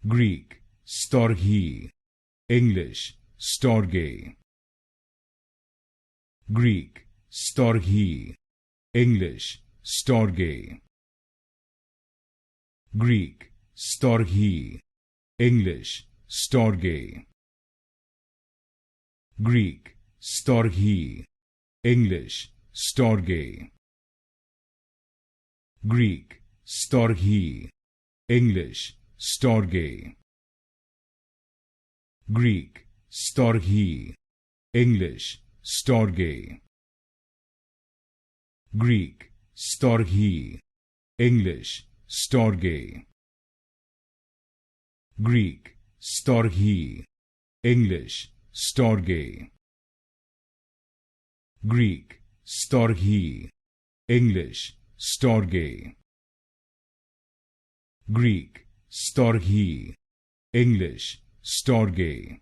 Greek, Storge, English, Storge. Greek, Storge, English, Storge. Greek, Storge, English, Storge. Greek, Storge, English, Storge. Greek, Storge, English, Storge. Greek, Storge, English, Storge. Greek, Storge, English, Storge. Greek, Storge, English, Storge. Greek, Storge, English, Storge. Greek, Storge, English, Storge.